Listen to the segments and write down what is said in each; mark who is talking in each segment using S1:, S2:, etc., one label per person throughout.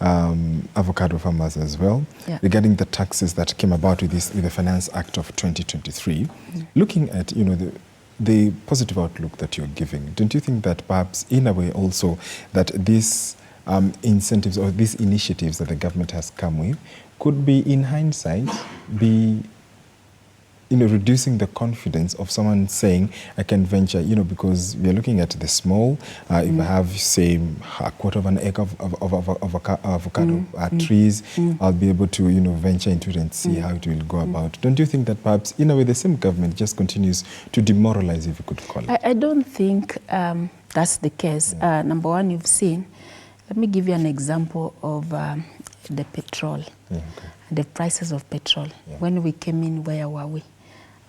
S1: avocado farmers as well, regarding the taxes that came about with the Finance Act of 2023. Looking at, you know, the positive outlook that you're giving, don't you think that perhaps in a way also that these incentives or these initiatives that the government has come with could be, in hindsight, be, you know, reducing the confidence of someone saying, I can venture, you know, because we are looking at the small, if I have, say, a quarter of an acre of avocado trees, I'll be able to, you know, venture into it and see how it will go about. Don't you think that perhaps, in a way, the same government just continues to demoralize, if you could call it?
S2: I don't think that's the case. Number one, you've seen, let me give you an example of the petrol, the prices of petrol. When we came in, where were we?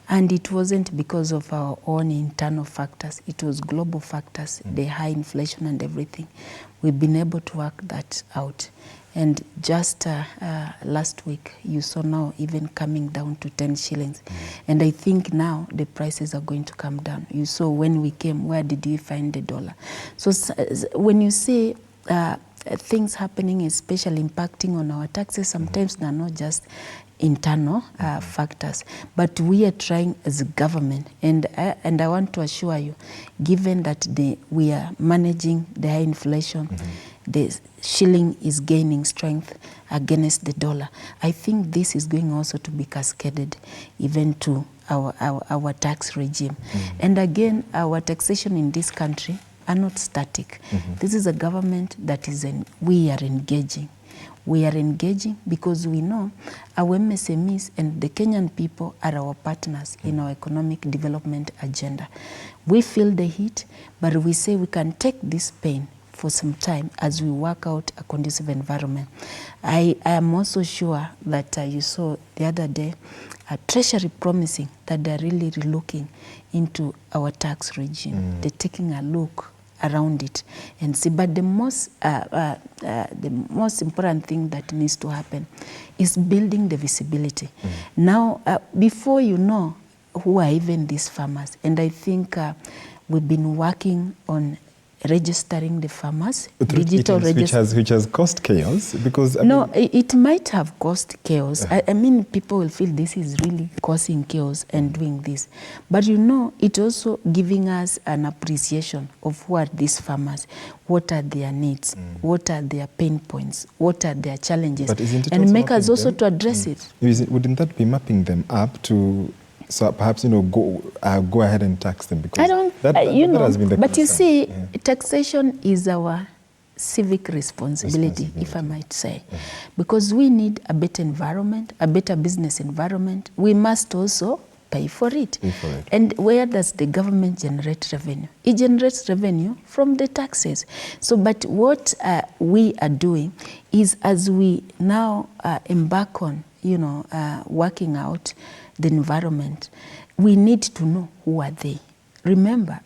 S2: And it wasn't because of our own internal factors. It was global factors, the high inflation and everything. We've been able to work that out. And just last week, you saw now even coming down to 10 shillings. And I think now the prices are going to come down. You saw when we came, where did we find the dollar? So when you see things happening, especially impacting on our taxes, sometimes they're not just internal factors, but we are trying as a government, and I want to assure you, given that we are managing the high inflation, the shilling is gaining strength against the dollar. I think this is going also to be cascaded even to our tax regime. And again, our taxation in this country are not static. This is a government that we are engaging. We are engaging because we know our MSMEs and the Kenyan people are our partners in our economic development agenda. We feel the heat, but we say we can take this pain for some time as we work out a conducive environment. I am also sure that you saw the other day a Treasury promising that they're really looking into our tax regime. They're taking a look around it and see. But the most important thing that needs to happen is building the visibility. Now, before you know who are even these farmers, and I think we've been working on registering the farmers, digital registration.
S1: Which has caused chaos, because...
S2: it might have caused chaos. I mean, people will feel this is really causing chaos and doing this. But you know, it also giving us an appreciation of who are these farmers, what are their needs, what are their pain points, what are their challenges,
S1: but isn't it
S2: and make us also
S1: them
S2: to address it.
S1: Wouldn't that be mapping them up to... So perhaps, you know, go ahead and tax them, because that has been the
S2: but
S1: concern.
S2: You see, taxation is our civic responsibility, if I might say, because we need a better environment, a better business environment. We must also pay for it. And where does the government generate revenue? It generates revenue from the taxes. So, but what we are doing is, as we now embark on, you know, working out the environment, we need to know who are they. Remember,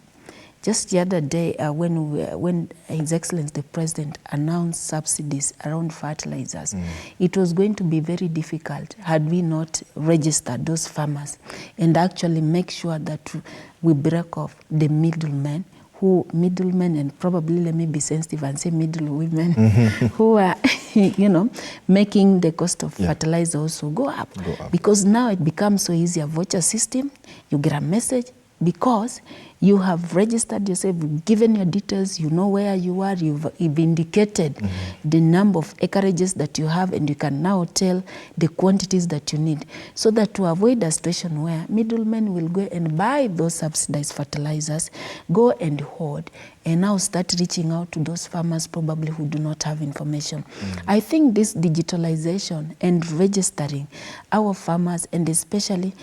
S2: just the other day when His Excellency the President announced subsidies around fertilizers, it was going to be very difficult had we not registered those farmers and actually make sure that we break off the middlemen, and probably let me be sensitive and say middle women, who are, you know, making the cost of fertilizer also go up. Because now it becomes so easy, a voucher system, you get a message, because you have registered yourself, you've given your details, you know where you are, you've indicated the number of acreages that you have, and you can now tell the quantities that you need, so that to avoid a situation where middlemen will go and buy those subsidized fertilizers, go and hoard, and now start reaching out to those farmers probably who do not have information. I think this digitalization and registering our farmers, and especially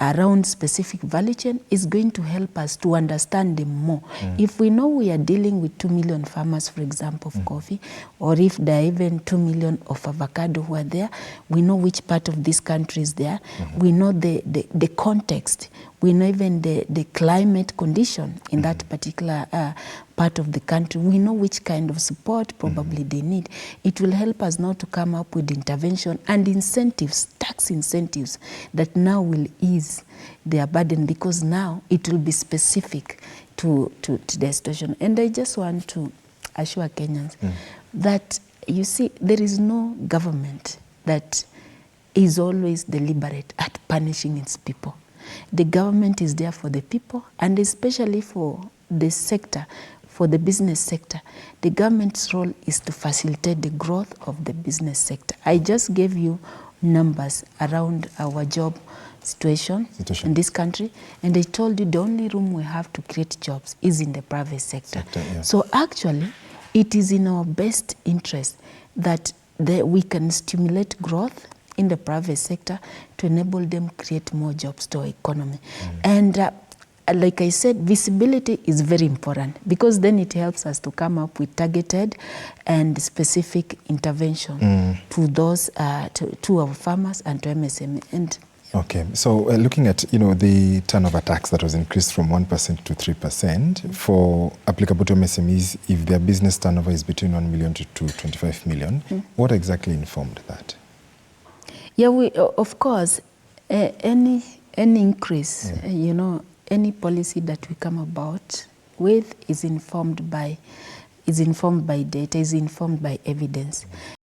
S2: around specific value chain, is going to help us to understand them more. If we know we are dealing with 2 million farmers, for example, of coffee, or if there are even 2 million of avocado who are there, we know which part of this country is there, we know the context, we know even the climate condition in that particular part of the country, we know which kind of support probably they need. It will help us now to come up with intervention and incentives, tax incentives, that now will ease their burden, because now it will be specific to their situation. And I just want to assure Kenyans that you see, there is no government that is always deliberate at punishing its people. The government is there for the people, and especially for the sector, for the business sector. The government's role is to facilitate the growth of the business sector. I just gave you numbers around our job situation in this country, and I told you the only room we have to create jobs is in the private sector. So actually, it is in our best interest that we can stimulate growth in the private sector to enable them create more jobs to our economy. And like I said, visibility is very important, because then it helps us to come up with targeted and specific intervention to those to our farmers and to MSME. And
S1: okay, so looking at the turnover tax that was increased from 1% to 3% for applicable to MSMEs if their business turnover is between 1 million to 25 million, what exactly informed that?
S2: Yeah, we of course any increase, any policy that we come about with is informed by data, is informed by evidence.